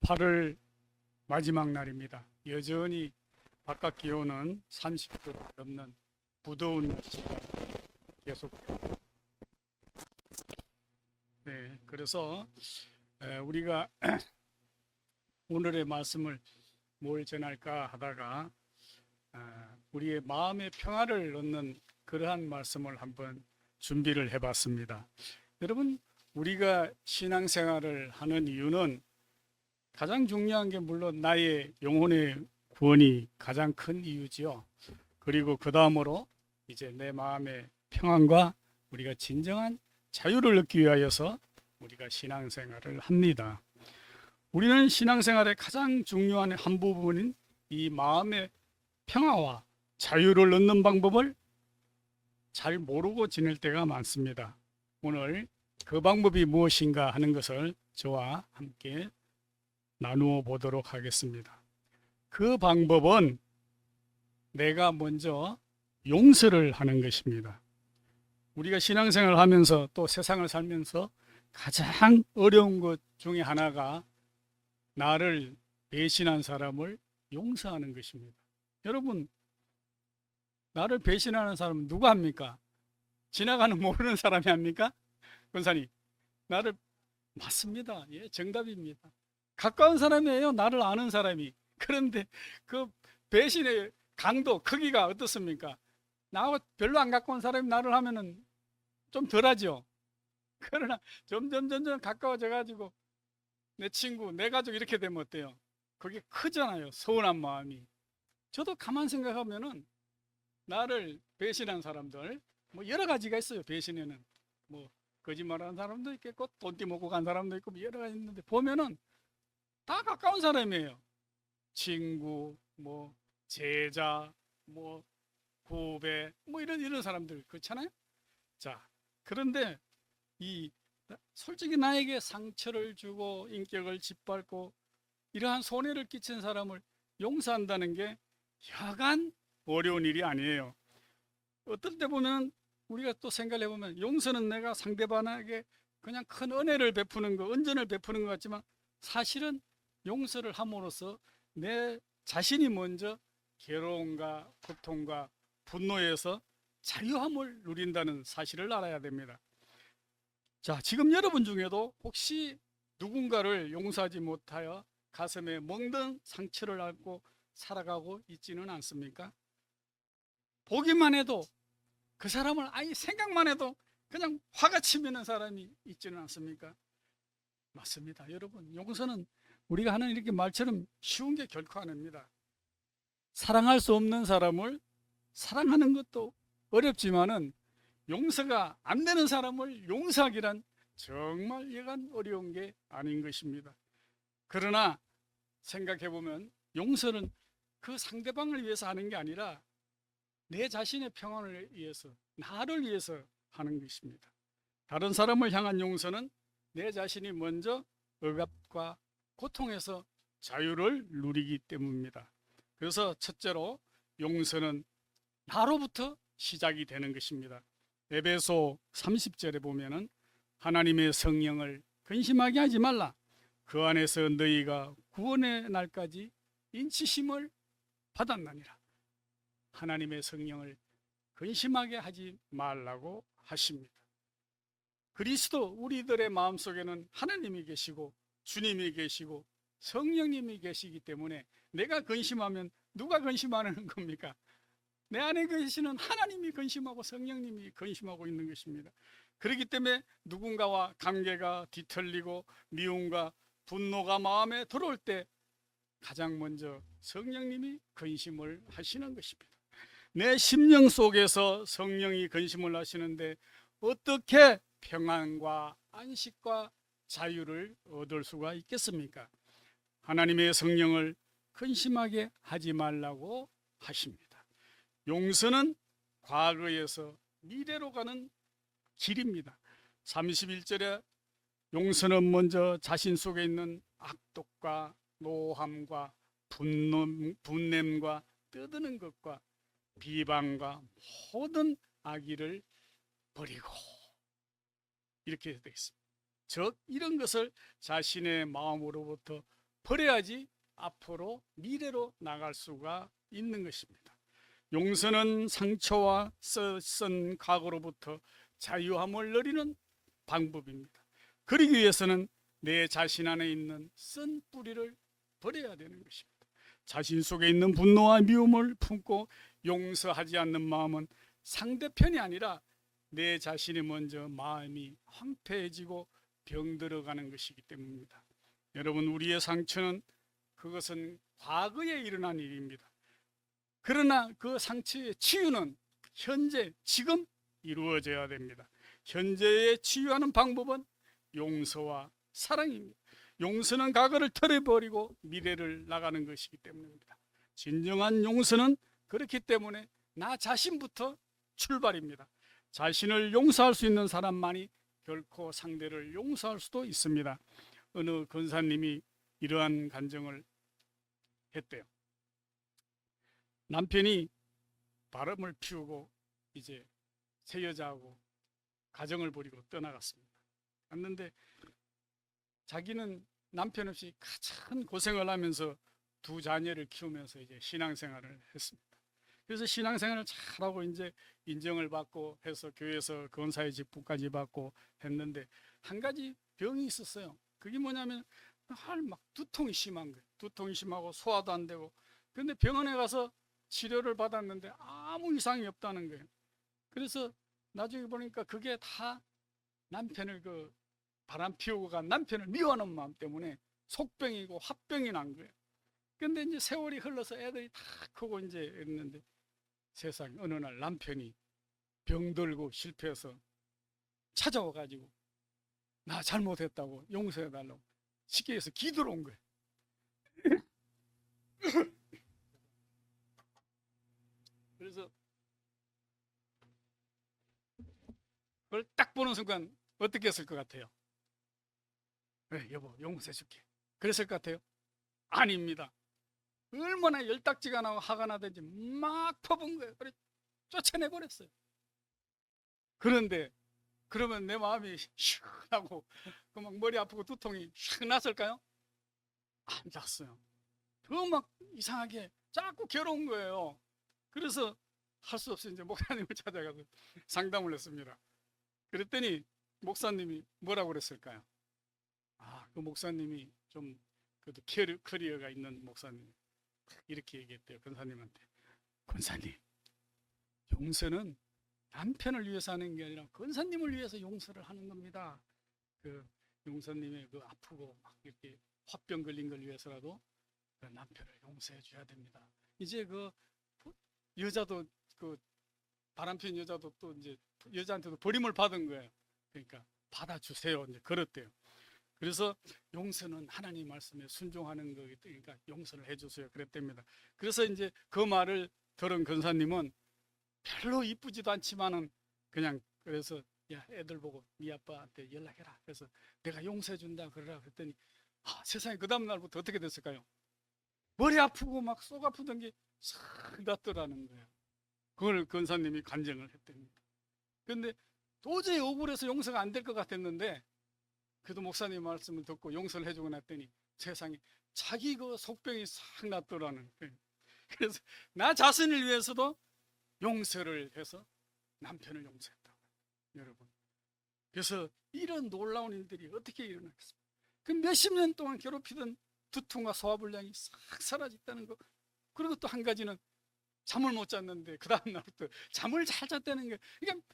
8월 마지막 날입니다. 여전히 바깥 기온은 30도를 넘는 무더운 날씨가 계속. 네, 그래서 우리가 오늘의 말씀을 뭘 전할까 하다가 우리의 마음의 평화를 얻는 그러한 말씀을 한번 준비를 해봤습니다. 여러분, 우리가 신앙생활을 하는 이유는 가장 중요한 게 물론 나의 영혼의 구원이 가장 큰 이유지요. 그리고 그 다음으로 이제 내 마음의 평안과 우리가 진정한 자유를 얻기 위하여서 우리가 신앙생활을 합니다. 우리는 신앙생활의 가장 중요한 한 부분인 이 마음의 평화와 자유를 얻는 방법을 잘 모르고 지낼 때가 많습니다. 오늘 그 방법이 무엇인가 하는 것을 저와 함께 나누어 보도록 하겠습니다. 그 방법은 내가 먼저 용서를 하는 것입니다. 우리가 신앙생활을 하면서 또 세상을 살면서 가장 어려운 것 중에 하나가 나를 배신한 사람을 용서하는 것입니다. 여러분, 나를 배신하는 사람은 누가 합니까? 지나가는 모르는 사람이 합니까? 권사님, 나를 맞습니다. 예, 정답입니다. 가까운 사람이에요. 나를 아는 사람이. 그런데 그 배신의 강도, 크기가 어떻습니까? 나하고 별로 안 가까운 사람이 나를 하면은 좀 덜하죠. 그러나 점점 가까워져 가지고 내 친구, 내 가족 이렇게 되면 어때요? 그게 크잖아요. 서운한 마음이. 저도 가만 생각하면은 나를 배신한 사람들 뭐 여러 가지가 있어요. 배신에는 뭐 거짓말하는 사람도 있겠고 돈 띠먹고 간 사람도 있고 뭐 여러 가지 있는데 보면은 다 가까운 사람이에요. 친구, 뭐 제자, 뭐 후배, 뭐 이런 사람들 그렇잖아요. 자, 그런데 이 솔직히 나에게 상처를 주고 인격을 짓밟고 이러한 손해를 끼친 사람을 용서한다는 게 여간 어려운 일이 아니에요. 어떨 때 보면 우리가 또 생각을 해보면 용서는 내가 상대방에게 그냥 큰 은혜를 베푸는 거,恩전을 베푸는 것 같지만 사실은 용서를 함으로써 내 자신이 먼저 괴로움과 고통과 분노에서 자유함을 누린다는 사실을 알아야 됩니다. 자, 지금 여러분 중에도 혹시 누군가를 용서하지 못하여 가슴에 멍든 상처를 안고 살아가고 있지는 않습니까? 보기만 해도 그 사람을 아예 생각만 해도 그냥 화가 치미는 사람이 있지는 않습니까? 맞습니다. 여러분, 용서는 우리가 하는 이렇게 말처럼 쉬운 게 결코 아닙니다. 사랑할 수 없는 사람을 사랑하는 것도 어렵지만은 용서가 안 되는 사람을 용서하기란 정말 여간 어려운 게 아닌 것입니다. 그러나 생각해보면 용서는 그 상대방을 위해서 하는 게 아니라 내 자신의 평안을 위해서, 나를 위해서 하는 것입니다. 다른 사람을 향한 용서는 내 자신이 먼저 억압과 고통에서 자유를 누리기 때문입니다. 그래서 첫째로 용서는 나로부터 시작이 되는 것입니다. 에베소 30절에 보면은 하나님의 성령을 근심하게 하지 말라. 그 안에서 너희가 구원의 날까지 인치심을 받았나니라. 하나님의 성령을 근심하게 하지 말라고 하십니다. 그리스도 우리들의 마음속에는 하나님이 계시고 주님이 계시고 성령님이 계시기 때문에 내가 근심하면 누가 근심하는 겁니까? 내 안에 계시는 하나님이 근심하고 성령님이 근심하고 있는 것입니다. 그렇기 때문에 누군가와 관계가 뒤틀리고 미움과 분노가 마음에 들어올 때 가장 먼저 성령님이 근심을 하시는 것입니다. 내 심령 속에서 성령이 근심을 하시는데 어떻게 평안과 안식과 자유를 얻을 수가 있겠습니까? 하나님의 성령을 근심하게 하지 말라고 하십니다. 용서는 과거에서 미래로 가는 길입니다. 31절에 용서는 먼저 자신 속에 있는 악독과 노함과 분냄과 떠드는 것과 비방과 모든 악의를 버리고 이렇게 되어 있습니다. 즉 이런 것을 자신의 마음으로부터 버려야지 앞으로 미래로 나갈 수가 있는 것입니다. 용서는 상처와 썩은 과거로부터 자유함을 누리는 방법입니다. 그러기 위해서는 내 자신 안에 있는 쓴 뿌리를 버려야 되는 것입니다. 자신 속에 있는 분노와 미움을 품고 용서하지 않는 마음은 상대편이 아니라 내 자신이 먼저 마음이 황폐해지고 병들어가는 것이기 때문입니다. 여러분, 우리의 상처는 그것은 과거에 일어난 일입니다. 그러나 그 상처의 치유는 현재 지금 이루어져야 됩니다. 현재에 치유하는 방법은 용서와 사랑입니다. 용서는 과거를 털어버리고 미래를 나가는 것이기 때문입니다. 진정한 용서는 그렇기 때문에 나 자신부터 출발입니다. 자신을 용서할 수 있는 사람만이 결코 상대를 용서할 수도 있습니다. 어느 권사님이 이러한 간증을 했대요. 남편이 바람을 피우고 이제 새 여자하고 가정을 버리고 떠나갔습니다. 갔는데 자기는 남편 없이 가장 고생을 하면서 두 자녀를 키우면서 이제 신앙생활을 했습니다. 그래서 신앙생활을 잘하고 이제 인정을 받고 해서 교회에서 권사의 직분까지 받고 했는데 한 가지 병이 있었어요. 그게 뭐냐면 막 두통이 심한 거예요. 두통이 심하고 소화도 안 되고. 근데 병원에 가서 치료를 받았는데 아무 이상이 없다는 거예요. 그래서 나중에 보니까 그게 다 남편을 바람 피우고 간 남편을 미워하는 마음 때문에 속병이고 화병이 난 거예요. 근데 이제 세월이 흘러서 애들이 다 크고 이제 했는데 세상에 어느 날 남편이 병들고 실패해서 찾아와 가지고 나 잘못했다고 용서해 달라고 쉽게 해서 기도를 온 거예요. 그래서 그걸 딱 보는 순간 어떻게 했을 것 같아요? 그래, 여보 용서해 줄게. 그랬을 것 같아요? 아닙니다. 얼마나 열딱지가 나고 화가 나든지 막 퍼본 거예요. 그래 쫓아내버렸어요. 그런데 그러면 내 마음이 시원하고 막 머리 아프고 두통이 샥 났을까요? 안 났어요. 더 막 이상하게 자꾸 괴로운 거예요. 그래서 할 수 없이 이제 목사님을 찾아가서 상담을 했습니다. 그랬더니 목사님이 뭐라고 그랬을까요? 그 목사님이 좀 그래도 커리어가 있는 목사님 이렇게 얘기했대요. 권사님한테. 권사님, 용서는 남편을 위해서 하는 게 아니라 권사님을 위해서 용서를 하는 겁니다. 그 용사님의 그 아프고 막 이렇게 화병 걸린 걸 위해서라도 그 남편을 용서해 줘야 됩니다. 이제 그 여자도 그 바람핀 여자도 또 이제 여자한테도 버림을 받은 거예요. 그러니까 받아주세요. 이제 그랬대요. 그래서 용서는 하나님 말씀에 순종하는 거기 때문에 그러니까 용서를 해주세요. 그랬답니다. 그래서 이제 그 말을 들은 권사님은 별로 이쁘지도 않지만은 그냥 그래서 야 애들 보고 네 아빠한테 연락해라. 그래서 내가 용서해 준다 그러라 그랬더니 세상에 그 다음 날부터 어떻게 됐을까요? 머리 아프고 막 속 아프던 게 싹 났더라는 거예요. 그걸 권사님이 간증을 했답니다. 그런데 도저히 억울해서 용서가 안 될 것 같았는데 그래도 목사님 말씀을 듣고 용서를 해주고 났더니 세상에 자기 그 속병이 싹 났더라는 거예요. 그래서 나 자신을 위해서도 용서를 해서 남편을 용서했다고 여러분. 그래서 이런 놀라운 일들이 어떻게 일어나겠습니까? 그 몇십 년 동안 괴롭히던 두통과 소화불량이 싹 사라졌다는 거. 그리고 또 한 가지는 잠을 못 잤는데 그 다음 날부터 잠을 잘 잤다는 거예요. 그러니까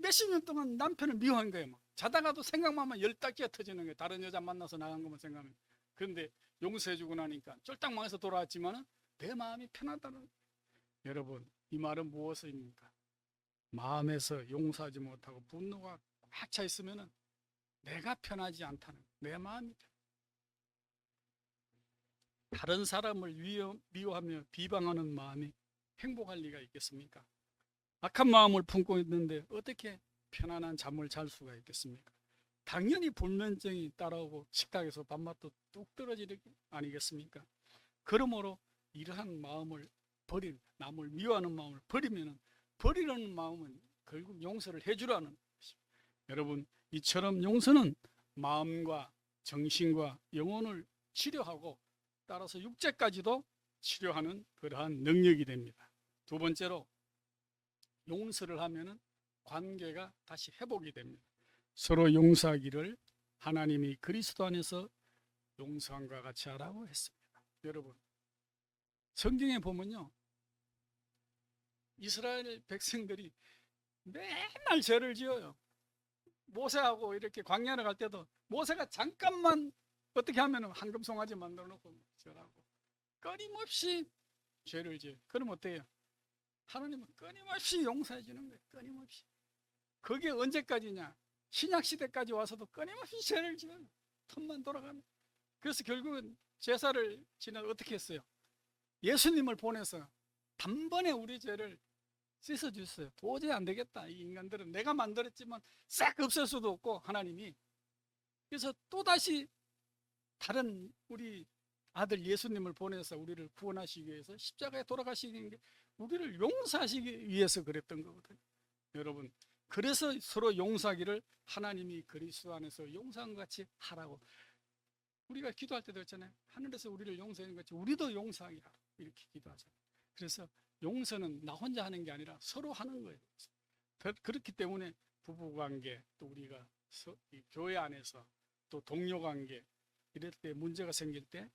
몇십 년 동안 남편을 미워한 거예요. 막. 자다가도 생각만 하면 열딱지가 터지는 거예요. 다른 여자 만나서 나간 것만 생각하면. 그런데 용서해주고 나니까 쫄딱망해서 돌아왔지만 내 마음이 편하다는 거예요. 여러분, 이 말은 무엇입니까? 마음에서 용서하지 못하고 분노가 꽉 차 있으면 내가 편하지 않다는 거예요. 내 마음이 다른 사람을 미워하며 비방하는 마음이 행복할 리가 있겠습니까? 악한 마음을 품고 있는데 어떻게 편안한 잠을 잘 수가 있겠습니까? 당연히 불면증이 따라오고 식탁에서 밥맛도 뚝 떨어지는 게 아니겠습니까? 그러므로 이러한 마음을 남을 미워하는 마음을 버리려는 마음은 결국 용서를 해주라는 것입니다. 여러분, 이처럼 용서는 마음과 정신과 영혼을 치료하고 따라서 육체까지도 치료하는 그러한 능력이 됩니다. 두 번째로 용서를 하면은 관계가 다시 회복이 됩니다. 서로 용서하기를 하나님이 그리스도 안에서 용서함과 같이 하라고 했습니다. 여러분, 성경에 보면요, 이스라엘 백성들이 맨날 죄를 지어요. 모세하고 이렇게 광야를 갈 때도 모세가 잠깐만 어떻게 하면 황금송아지 만들어 놓고 절하고 끊임없이 죄를 지어요. 그럼 어때요? 하나님은 끊임없이 용서해 주는 거예요. 끊임없이. 그게 언제까지냐? 신약시대까지 와서도 끊임없이 죄를 지어요. 틈만 돌아가면. 그래서 결국은 제사를 지나 어떻게 했어요? 예수님을 보내서 단번에 우리 죄를 씻어주셨어요. 도저히 안 되겠다. 이 인간들은 내가 만들었지만 싹 없앨 수도 없고 하나님이. 그래서 또다시 다른 우리 아들 예수님을 보내서 우리를 구원하시기 위해서 십자가에 돌아가시는 게 우리를 용서하시기 위해서 그랬던 거거든요. 여러분, 그래서 서로 용서하기를 하나님이 그리스도 안에서 용서한 것 같이 하라고. 우리가 기도할 때도 있잖아요. 하늘에서 우리를 용서하는 것 같이 우리도 용서하게 하라. 이렇게 기도하잖아요. 그래서 용서는 나 혼자 하는 게 아니라 서로 하는 거예요. 그렇기 때문에 부부관계, 또 우리가 교회 안에서 또 동료관계 이럴 때 문제가 생길 때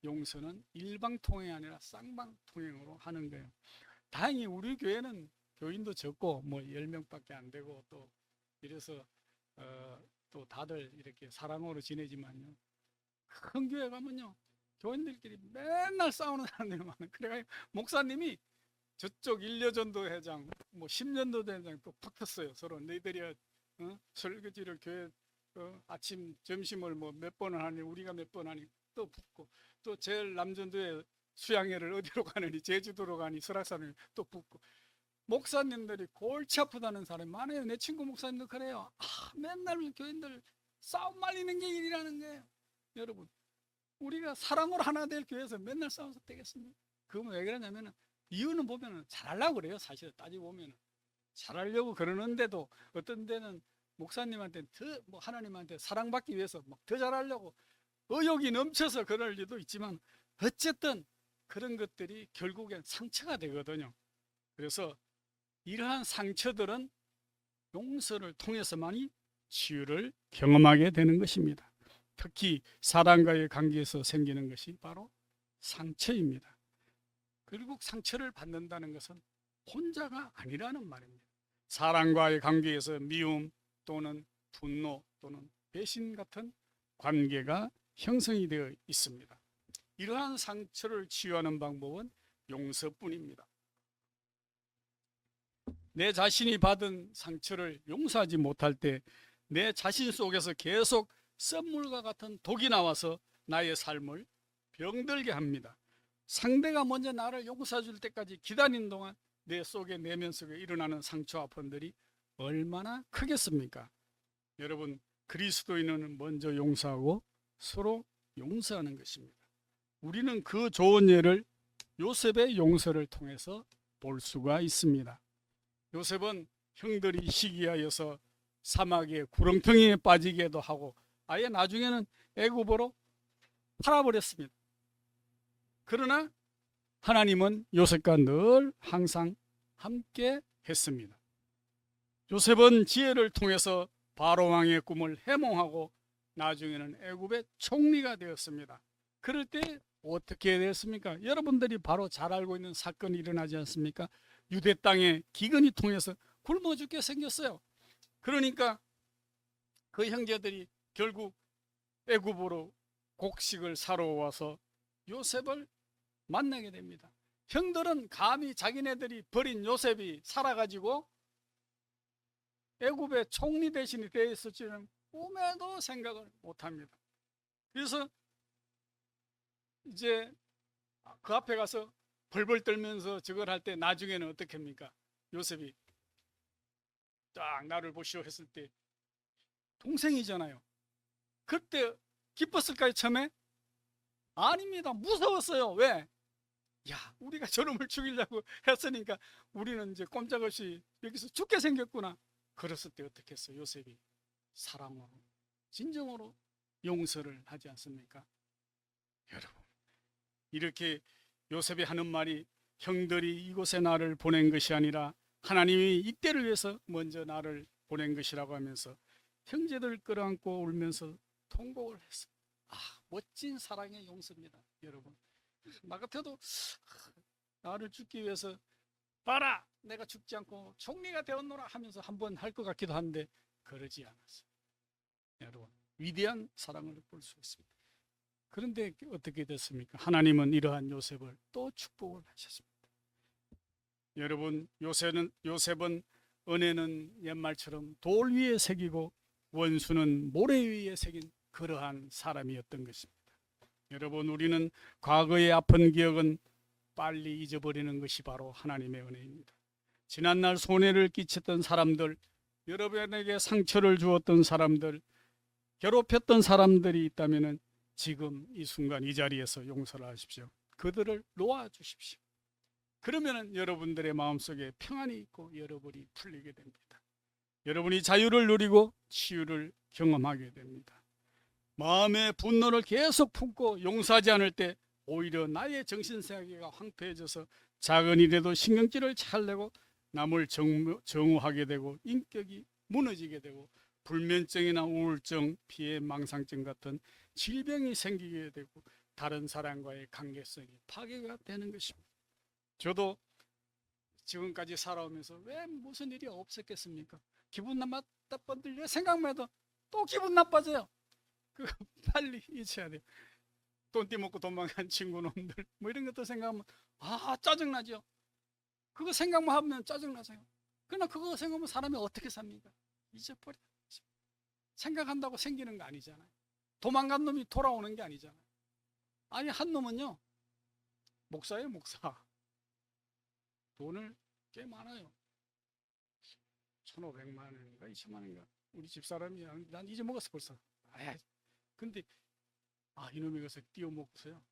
용서는 일방통행이 아니라 쌍방통행으로 하는 거예요. 다행히 우리 교회는 교인도 적고 뭐 10명밖에 안 되고 또 이래서 또 다들 이렇게 사랑으로 지내지만요, 큰 교회 가면요 교인들끼리 맨날 싸우는 사람들이 많아요. 그래가지고 목사님이 저쪽 1년전도 회장, 뭐 10년도 회장 또 붙었어요. 서로 너희들이 설거지를 교회 아침 점심을 뭐 몇 번을 하니 우리가 몇 번 하니 또 붙고, 또 제일 남전도에 수양회를 어디로 가느니 제주도로 가니 설악산을 또 붙고, 목사님들이 골치 아프다는 사람이 많아요. 내 친구 목사님도 그래요. 맨날 교인들 싸움 말리는 게 일이라는 거예요. 여러분, 우리가 사랑으로 하나 될 교회에서 맨날 싸워서 되겠습니까? 그건 왜 그러냐면 이유는 보면 잘하려고 그래요. 사실 따지고 보면 잘하려고 그러는데도 어떤 데는 목사님한테 뭐 하나님한테 사랑받기 위해서 막 더 잘하려고 의욕이 넘쳐서 그럴 일도 있지만 어쨌든 그런 것들이 결국엔 상처가 되거든요. 그래서 이러한 상처들은 용서를 통해서만이 치유를 경험하게 되는 것입니다. 특히 사람과의 관계에서 생기는 것이 바로 상처입니다. 결국 상처를 받는다는 것은 혼자가 아니라는 말입니다. 사람과의 관계에서 미움 또는 분노 또는 배신 같은 관계가 형성이 되어 있습니다. 이러한 상처를 치유하는 방법은 용서뿐입니다. 내 자신이 받은 상처를 용서하지 못할 때 내 자신 속에서 계속 썸물과 같은 독이 나와서 나의 삶을 병들게 합니다. 상대가 먼저 나를 용서해 줄 때까지 기다리는 동안 내 속에 내면 속에 일어나는 상처 아픔들이 얼마나 크겠습니까? 여러분, 그리스도인은 먼저 용서하고 서로 용서하는 것입니다. 우리는 그 좋은 예를 요셉의 용서를 통해서 볼 수가 있습니다. 요셉은 형들이 시기하여서 사막의 구렁텅이에 빠지게도 하고 아예 나중에는 애굽으로 팔아버렸습니다. 그러나 하나님은 요셉과 늘 항상 함께 했습니다. 요셉은 지혜를 통해서 바로 왕의 꿈을 해몽하고 나중에는 애굽의 총리가 되었습니다. 그럴 때 어떻게 됐습니까? 여러분들이 바로 잘 알고 있는 사건이 일어나지 않습니까? 유대 땅에 기근이 통해서 굶어 죽게 생겼어요. 그러니까 그 형제들이 결국 애굽으로 곡식을 사러 와서 요셉을 만나게 됩니다. 형들은 감히 자기네들이 버린 요셉이 살아가지고 애굽의 총리 대신이 되어 있을지는 꿈에도 생각을 못합니다. 그래서 이제 그 앞에 가서 벌벌 떨면서 저걸 할 때 나중에는 어떻게 합니까? 요셉이 딱 나를 보시오 했을 때 동생이잖아요. 그때 기뻤을까요? 처음에? 아닙니다. 무서웠어요. 왜? 야, 우리가 저놈을 죽이려고 했으니까 우리는 이제 꼼짝없이 여기서 죽게 생겼구나. 그랬을 때 어떻게 했어요? 요셉이 사랑으로 진정으로 용서를 하지 않습니까? 여러분, 이렇게 요셉이 하는 말이 형들이 이곳에 나를 보낸 것이 아니라 하나님이 이때를 위해서 먼저 나를 보낸 것이라고 하면서 형제들 끌어안고 울면서 통곡을 했어. 멋진 사랑의 용서입니다, 여러분. 나 같아도 나를 죽기 위해서 봐라, 내가 죽지 않고 총리가 되었노라 하면서 한번 할 것 같기도 한데 그러지 않았어요. 여러분, 위대한 사랑을 볼 수 있습니다. 그런데 어떻게 됐습니까? 하나님은 이러한 요셉을 또 축복을 하셨습니다. 여러분, 요셉은 은혜는 옛말처럼 돌 위에 새기고 원수는 모래 위에 새긴 그러한 사람이었던 것입니다. 여러분, 우리는 과거의 아픈 기억은 빨리 잊어버리는 것이 바로 하나님의 은혜입니다. 지난날 손해를 끼쳤던 사람들, 여러분에게 상처를 주었던 사람들, 괴롭혔던 사람들이 있다면 지금 이 순간 이 자리에서 용서를 하십시오. 그들을 놓아주십시오. 그러면 여러분들의 마음속에 평안이 있고 여러분이 풀리게 됩니다. 여러분이 자유를 누리고 치유를 경험하게 됩니다. 마음의 분노를 계속 품고 용서하지 않을 때 오히려 나의 정신세계가 황폐해져서 작은 일에도 신경질을 잘 내고 남을 정오하게 되고 인격이 무너지게 되고 불면증이나 우울증, 피해 망상증 같은 질병이 생기게 되고 다른 사람과의 관계성이 파괴가 되는 것입니다. 저도 지금까지 살아오면서 왜 무슨 일이 없었겠습니까? 기분 나빴던 일 생각만 해도 또 기분 나빠져요. 그거 빨리 잊어야 돼요. 돈 띠먹고 도망간 친구놈들 뭐 이런 것도 생각하면 짜증나죠. 그거 생각만 하면 짜증나세요. 그러나 그거 생각하면 사람이 어떻게 삽니까? 잊어버려. 생각한다고 생기는 거 아니잖아요. 도망간 놈이 돌아오는 게 아니잖아요. 아니, 한 놈은요, 목사예요, 목사. 돈을 꽤 많아요. 1,500만 원인가 2천만 원인가. 우리 집사람이, 난 잊어먹었어 벌써. 근데 이놈이 가서 띄워먹고서요,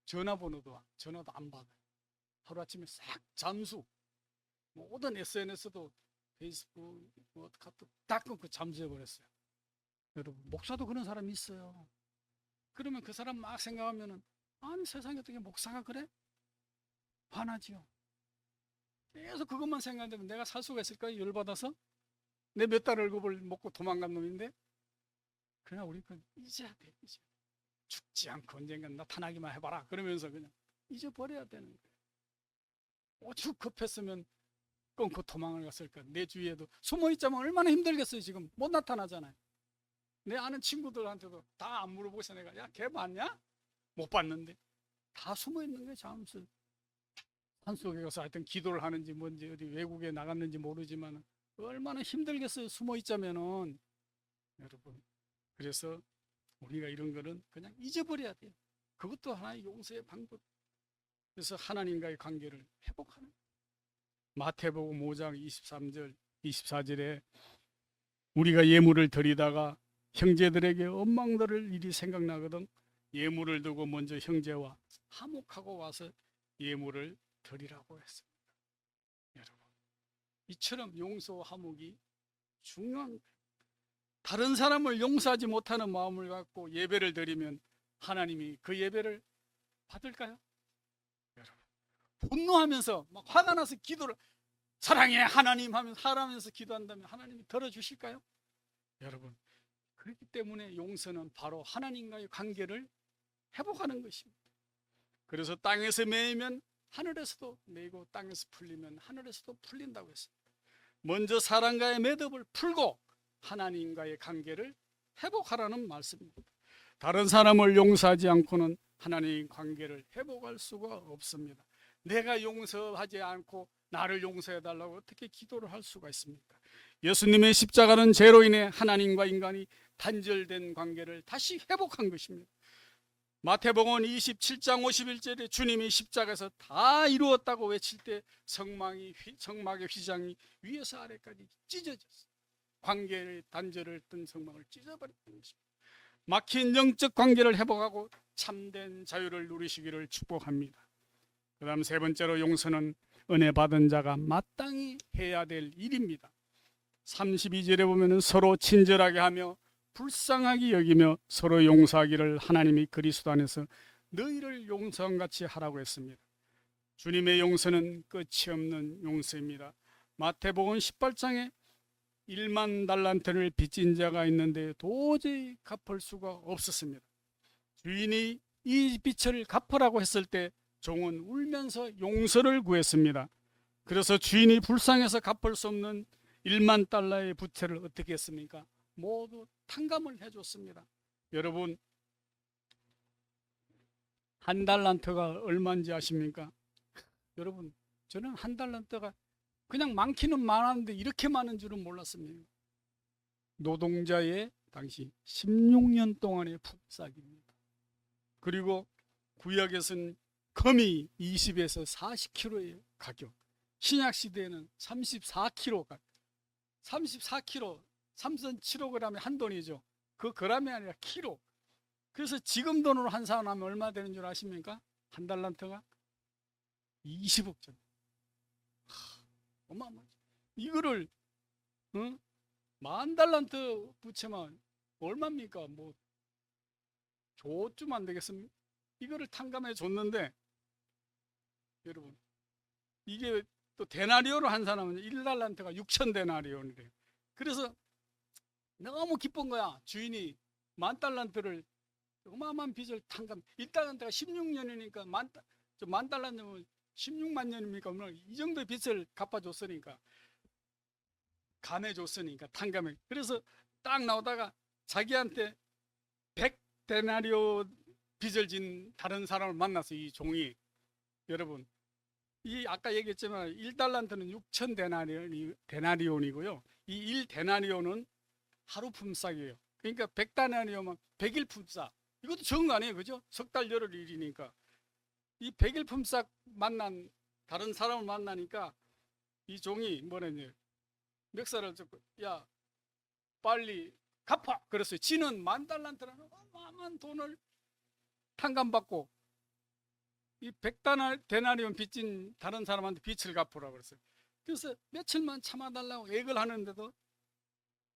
전화번호도 안 받아요. 하루아침에 싹 잠수. 모든 SNS도 페이스북, 카톡 다 끊고 잠수해버렸어요. 여러분, 목사도 그런 사람이 있어요. 그러면 그 사람 막 생각하면은, 아니, 세상에 어떻게 목사가 그래? 화나지요. 계속 그것만 생각하면 내가 살 수가 있을까요? 열받아서? 내 몇 달 월급을 먹고 도망간 놈인데? 그러나 우리는 잊어야 돼. 죽지 않고 언젠간 나타나기만 해봐라. 그러면서 그냥 잊어버려야 되는 거예요. 오죽 급했으면 끊고 도망을 갔을까. 내 주위에도 숨어있자면 얼마나 힘들겠어요. 지금 못 나타나잖아요. 내 아는 친구들한테도 다 안 물어보고서 내가, 야, 걔 봤냐? 못 봤는데. 다 숨어있는 거예요. 잠시 산속에 가서 하여튼 기도를 하는지 뭔지 어디 외국에 나갔는지 모르지만 얼마나 힘들겠어요. 숨어있자면은. 여러분, 그래서 우리가 이런 거는 그냥 잊어버려야 돼요. 그것도 하나의 용서의 방법. 그래서 하나님과의 관계를 회복하는. 마태복음 5장 23절 24절에 우리가 예물을 드리다가 형제들에게 원망들을 일이 생각나거든 예물을 두고 먼저 형제와 화목하고 와서 예물을 드리라고 했습니다. 여러분, 이처럼 용서와 화목이 중요한 거예요. 다른 사람을 용서하지 못하는 마음을 갖고 예배를 드리면 하나님이 그 예배를 받을까요? 여러분, 분노하면서 막 화가 나서 기도를 사랑해 하나님 하면서 기도한다면 하나님이 들어주실까요? 여러분, 그렇기 때문에 용서는 바로 하나님과의 관계를 회복하는 것입니다. 그래서 땅에서 매이면 하늘에서도 매이고 땅에서 풀리면 하늘에서도 풀린다고 했습니다. 먼저 사람과의 매듭을 풀고 하나님과의 관계를 회복하라는 말씀입니다. 다른 사람을 용서하지 않고는 하나님의 관계를 회복할 수가 없습니다. 내가 용서하지 않고 나를 용서해달라고 어떻게 기도를 할 수가 있습니까? 예수님의 십자가는 죄로 인해 하나님과 인간이 단절된 관계를 다시 회복한 것입니다. 마태복음 27장 51절에 주님이 십자가에서 다 이루었다고 외칠 때 성막의 휘장이 위에서 아래까지 찢어졌어요. 관계의 단절을 뜬 성막을 찢어버렸던 것입니다. 막힌 영적 관계를 회복하고 참된 자유를 누리시기를 축복합니다. 그 다음 세 번째로 용서는 은혜 받은 자가 마땅히 해야 될 일입니다. 32절에 보면 서로 친절하게 하며 불쌍하게 여기며 서로 용서하기를 하나님이 그리스도 안에서 너희를 용서한 같이 하라고 했습니다. 주님의 용서는 끝이 없는 용서입니다. 마태복음 18장에 1만 달란트를 빚진 자가 있는데 도저히 갚을 수가 없었습니다. 주인이 이 빚을 갚으라고 했을 때 종은 울면서 용서를 구했습니다. 그래서 주인이 불쌍해서 갚을 수 없는 1만 달러의 부채를 어떻게 했습니까? 모두 탕감을 해줬습니다. 여러분, 한 달란트가 얼마인지 아십니까? 여러분, 저는 한 달란트가 그냥 많기는 많았는데 이렇게 많은 줄은 몰랐습니다. 노동자의 당시 16년 동안의 품삯입니다. 그리고 구약에서는 금이 20에서 40kg의 가격, 신약 시대에는 34kg, 34kg, 3.75g이 한 돈이죠. 그 그람이 아니라 키로. 그래서 지금 돈으로 환산하면 얼마 되는 줄 아십니까? 한 달란트가 20억 전. 어마어마하죠. 이거를 만 달란트 부채만 얼마입니까? 뭐 조금 안 되겠습니까? 이거를 탕감해 줬는데, 여러분, 이게 또 데나리오로 환산하면 1달란트가 6천 데나리온이래요. 그래서 너무 기쁜 거야. 주인이 만 달란트를, 어마어마한 빚을 탕감. 1달란트가 16년이니까 만 달란트면 16만 년입니까? 이 정도의 빚을 갚아줬으니까, 감해줬으니까, 탕감해. 그래서 딱 나오다가 자기한테 100데나리오 빚을 진 다른 사람을 만나서, 이 종이, 여러분, 이 아까 얘기했지만 1달란트는 6천 데나리온이고요. 이 1데나리온은 하루 품삯이에요. 그러니까 100데나리온은 100일 품삯. 이것도 적은 거 아니에요, 그죠? 석 달 열흘 일이니까. 이 100일 품삯 만난 다른 사람을 만나니까 이 종이 뭐랬냐, 멱살을 잡고, 야, 빨리 갚아. 그랬어요. 지는 만 달란트라는 어마어마한 돈을 탕감받고 이 100데나리온 빚진 다른 사람한테 빚을 갚으라고 그랬어요. 그래서 며칠만 참아달라고 액을 하는데도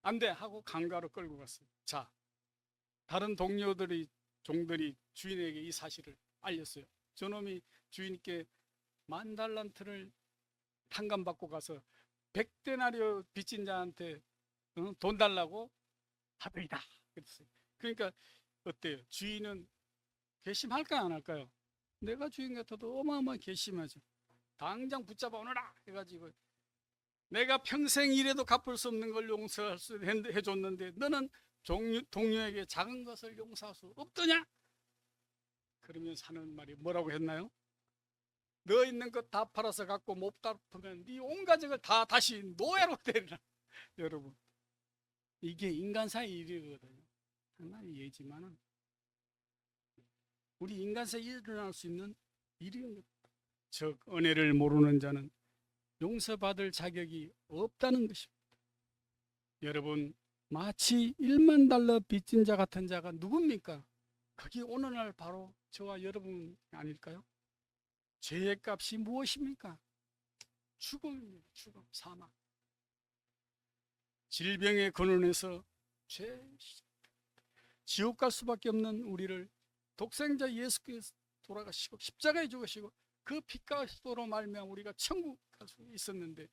안 돼 하고 강가로 끌고 갔어요. 자, 다른 동료들이, 종들이 주인에게 이 사실을 알렸어요. 저놈이 주인께 만 달란트를 탕감받고 가서 100데나리온 빚진 자한테 돈 달라고 하더이다 그랬어요. 그러니까 어때요? 주인은 괘씸할까요, 안 할까요? 내가 주인 같아도 어마어마하게 괘씸하죠. 당장 붙잡아 오너라 해가지고, 내가 평생 일해도 갚을 수 없는 걸 용서할 수 해줬는데 너는 동료에게 작은 것을 용서할 수 없더냐? 그러면서 하는 말이 뭐라고 했나요? 너 있는 것 다 팔아서 갖고 못 갚으면 네 온 가족을 다 다시 노예로 데리라. 여러분, 이게 인간사의 일이거든요. 하나의 예지만은 우리 인간사에 일어날 수 있는 일인, 즉 은혜를 모르는 자는 용서받을 자격이 없다는 것입니다. 여러분, 마치 1만 달러 빚진 자 같은 자가 누굽니까? 그게 오늘날 바로 저와 여러분 아닐까요? 죄의 값이 무엇입니까? 죽음입니다. 죽음, 사망. 질병의 근원에서 지옥 갈 수밖에 없는 우리를 독생자 예수께서 돌아가시고 십자가에 죽으시고 그 피값으로 말미암아 우리가 천국 갈 수 있었는데,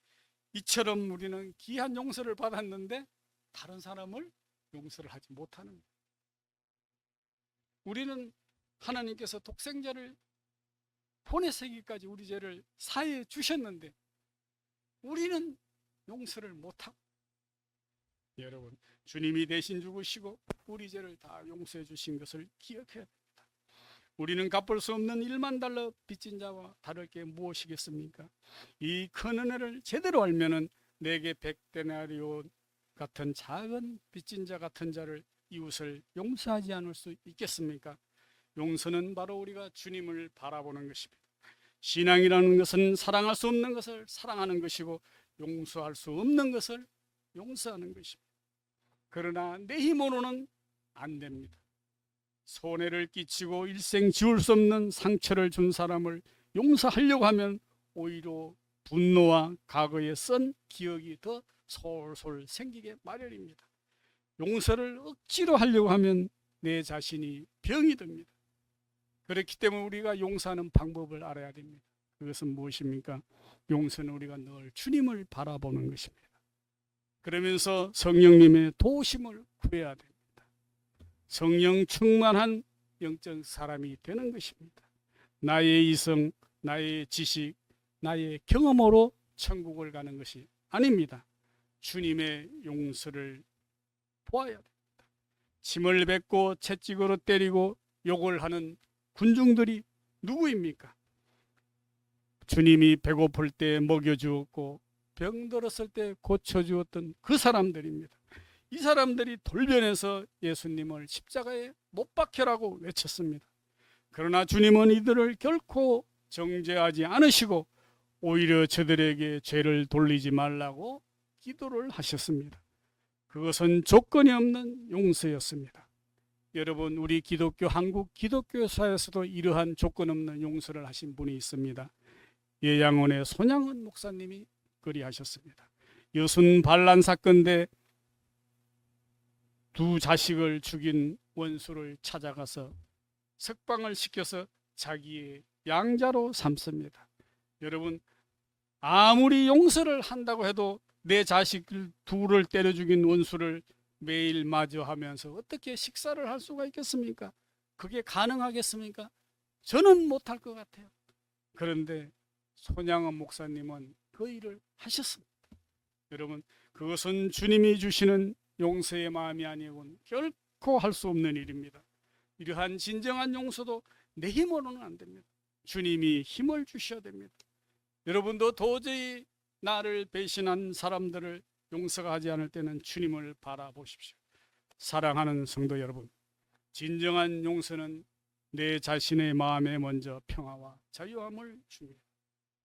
이처럼 우리는 귀한 용서를 받았는데 다른 사람을 용서를 하지 못하는 거예요. 우리는 하나님께서 독생자를 보내시기까지 우리 죄를 사해 주셨는데 우리는 용서를 못하고, 여러분, 주님이 대신 죽으시고 우리 죄를 다 용서해 주신 것을 기억해야 합니다. 우리는 갚을 수 없는 1만 달러 빚진 자와 다를 게 무엇이겠습니까? 이 큰 은혜를 제대로 알면은 내게 100데나리온 같은 작은 빚진 자 같은 자를, 이웃을 용서하지 않을 수 있겠습니까? 용서는 바로 우리가 주님을 바라보는 것입니다. 신앙이라는 것은 사랑할 수 없는 것을 사랑하는 것이고 용서할 수 없는 것을 용서하는 것입니다. 그러나 내 힘으로는 안 됩니다. 손해를 끼치고 일생 지울 수 없는 상처를 준 사람을 용서하려고 하면 오히려 분노와 과거의 썬 기억이 더 솔솔 생기게 마련입니다. 용서를 억지로 하려고 하면 내 자신이 병이 듭니다. 그렇기 때문에 우리가 용서하는 방법을 알아야 됩니다. 그것은 무엇입니까? 용서는 우리가 늘 주님을 바라보는 것입니다. 그러면서 성령님의 도우심을 구해야 됩니다. 성령 충만한 영적 사람이 되는 것입니다. 나의 이성, 나의 지식, 나의 경험으로 천국을 가는 것이 아닙니다. 주님의 용서를 보아야 됩니다. 침을 뱉고 채찍으로 때리고 욕을 하는 군중들이 누구입니까? 주님이 배고플 때 먹여주었고 병들었을 때 고쳐주었던 그 사람들입니다. 이 사람들이 돌변해서 예수님을 십자가에 못 박혀라고 외쳤습니다. 그러나 주님은 이들을 결코 정죄하지 않으시고 오히려 저들에게 죄를 돌리지 말라고 기도를 하셨습니다. 그것은 조건이 없는 용서였습니다. 여러분, 우리 기독교, 한국 기독교사에서도 이러한 조건 없는 용서를 하신 분이 있습니다. 예양원의 손양은 목사님이 그리하셨습니다. 여순 반란 사건 때 두 자식을 죽인 원수를 찾아가서 석방을 시켜서 자기의 양자로 삼습니다. 여러분, 아무리 용서를 한다고 해도 내 자식을 둘을 때려 죽인 원수를 매일 마주하면서 어떻게 식사를 할 수가 있겠습니까? 그게 가능하겠습니까? 저는 못할 것 같아요. 그런데 손양원 목사님은 그 일을 하셨습니다. 여러분, 그것은 주님이 주시는 용서의 마음이 아니고는 결코 할 수 없는 일입니다. 이러한 진정한 용서도 내 힘으로는 안 됩니다. 주님이 힘을 주셔야 됩니다. 여러분도 도저히 나를 배신한 사람들을 용서가 하지 않을 때는 주님을 바라보십시오. 사랑하는 성도 여러분, 진정한 용서는 내 자신의 마음에 먼저 평화와 자유함을 줍니다.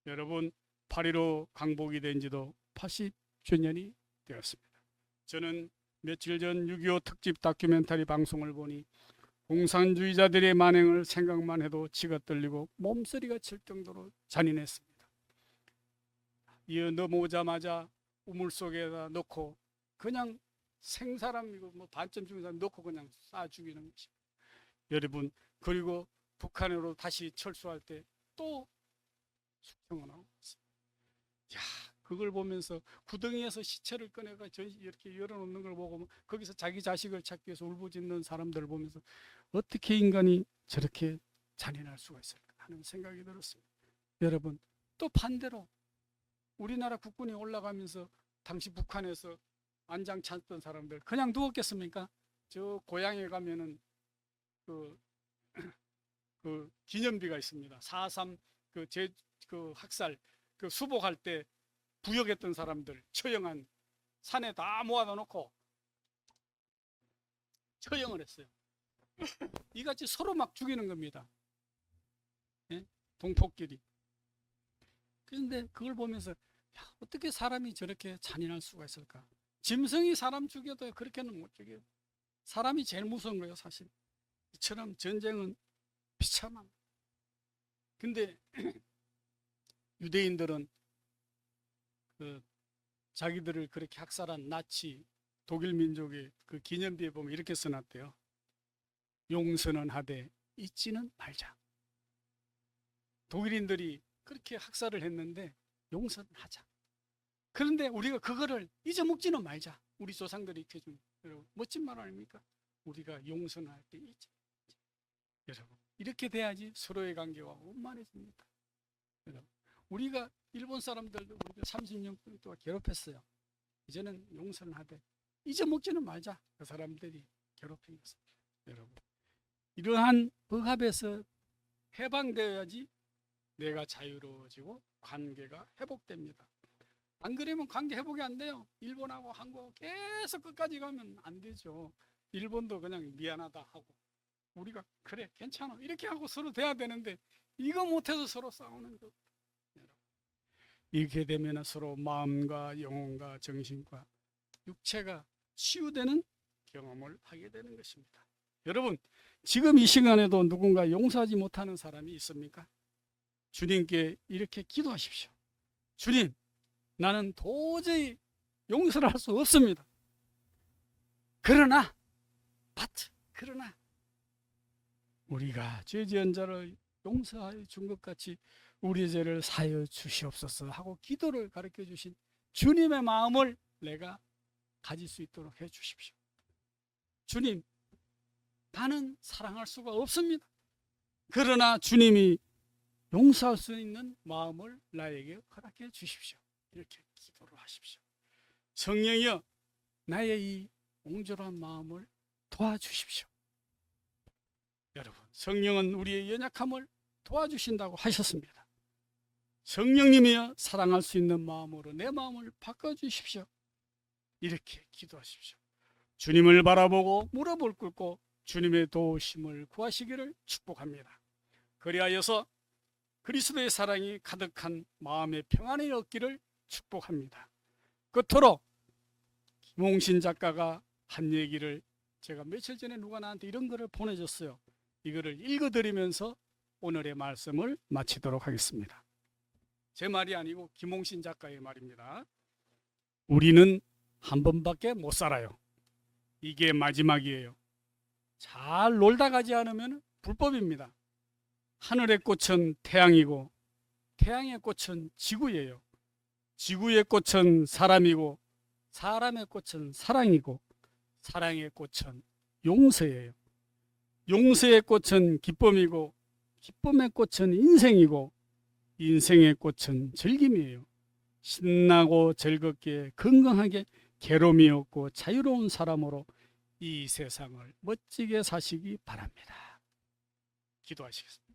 여러분, 8.15 강복이 된 지도 80주년이 되었습니다. 저는 며칠 전 6.25 특집 다큐멘터리 방송을 보니 공산주의자들의 만행을 생각만 해도 지가 떨리고 몸서리가 칠 정도로 잔인했습니다. 이어 넘어오자마자 우물 속에다 넣고 그냥 생사람이고 뭐 반쯤 죽은 사람 넣고 그냥 쏴 죽이는 것입니다. 여러분, 그리고 북한으로 다시 철수할 때 또 숙청을 하고 있습니다. 야, 그걸 보면서 구덩이에서 시체를 꺼내가 이렇게 열어놓는 걸 보고 거기서 자기 자식을 찾기 위해서 울부짖는 사람들을 보면서 어떻게 인간이 저렇게 잔인할 수가 있을까 하는 생각이 들었습니다. 여러분, 또 반대로 우리나라 국군이 올라가면서 당시 북한에서 안장 찾던 사람들 그냥 누웠겠습니까? 저 고향에 가면은 그 기념비가 있습니다. 4.3 그 학살 그 수복할 때 부역했던 사람들 처형한 산에 다 모아다 놓고 처형을 했어요. 이같이 서로 막 죽이는 겁니다. 예? 동포끼리. 그런데 그걸 보면서 야, 어떻게 사람이 저렇게 잔인할 수가 있을까? 짐승이 사람 죽여도 그렇게는 못 죽여요. 사람이 제일 무서운 거예요, 사실. 이처럼 전쟁은 비참함. 근데 유대인들은 자기들을 그렇게 학살한 나치 독일 민족의 그 기념비에 보면 이렇게 써놨대요. 용서는 하되 잊지는 말자. 독일인들이 그렇게 학살을 했는데 용서는 하자. 그런데 우리가 그거를 잊어먹지는 말자. 우리 조상들이 익혀준 여러분 멋진 말 아닙니까? 우리가 용서는 할 때 잊지. 여러분, 이렇게 돼야지 서로의 관계가 원만해집니다. 여러분, 우리가 일본 사람들도 우리가 30년 동안 괴롭혔어요. 이제는 용서는 하되 잊어먹지는 말자. 그 사람들이 괴롭힌 것을. 여러분, 이러한 억압에서 해방되어야지 내가 자유로워지고 관계가 회복됩니다. 안 그러면 관계 회복이 안 돼요. 일본하고 한국 계속 끝까지 가면 안 되죠. 일본도 그냥 미안하다 하고 우리가 그래 괜찮아 이렇게 하고 서로 돼야 되는데 이거 못해서 서로 싸우는 것. 이렇게 되면 서로 마음과 영혼과 정신과 육체가 치유되는 경험을 하게 되는 것입니다. 여러분, 지금 이 시간에도 누군가 용서하지 못하는 사람이 있습니까? 주님께 이렇게 기도하십시오. 주님, 나는 도저히 용서를 할 수 없습니다. 그러나 우리가 죄 지은 자를 용서하여 준 것 같이 우리 죄를 사하여 주시옵소서 하고 기도를 가르쳐 주신 주님의 마음을 내가 가질 수 있도록 해 주십시오. 주님, 나는 사랑할 수가 없습니다. 그러나 주님이 용서할 수 있는 마음을 나에게 허락해 주십시오. 이렇게 기도를 하십시오. 성령이여, 나의 이 옹졸한 마음을 도와주십시오. 여러분, 성령은 우리의 연약함을 도와주신다고 하셨습니다. 성령님이여, 사랑할 수 있는 마음으로 내 마음을 바꿔주십시오. 이렇게 기도하십시오. 주님을 바라보고 무릎을 꿇고 주님의 도우심을 구하시기를 축복합니다. 그리하여서 그리스도의 사랑이 가득한 마음의 평안을 얻기를 축복합니다. 끝으로 김홍신 작가가 한 얘기를, 제가 며칠 전에 누가 나한테 이런 글을 보내줬어요. 이거를 읽어드리면서 오늘의 말씀을 마치도록 하겠습니다. 제 말이 아니고 김홍신 작가의 말입니다. 우리는 한 번밖에 못 살아요. 이게 마지막이에요. 잘 놀다 가지 않으면 불법입니다. 하늘의 꽃은 태양이고 태양의 꽃은 지구예요. 지구의 꽃은 사람이고 사람의 꽃은 사랑이고 사랑의 꽃은 용서예요. 용서의 꽃은 기쁨이고 기쁨의 꽃은 인생이고 인생의 꽃은 즐김이에요. 신나고 즐겁게 건강하게 괴로움이 없고 자유로운 사람으로 이 세상을 멋지게 사시기 바랍니다. 기도하시겠습니다.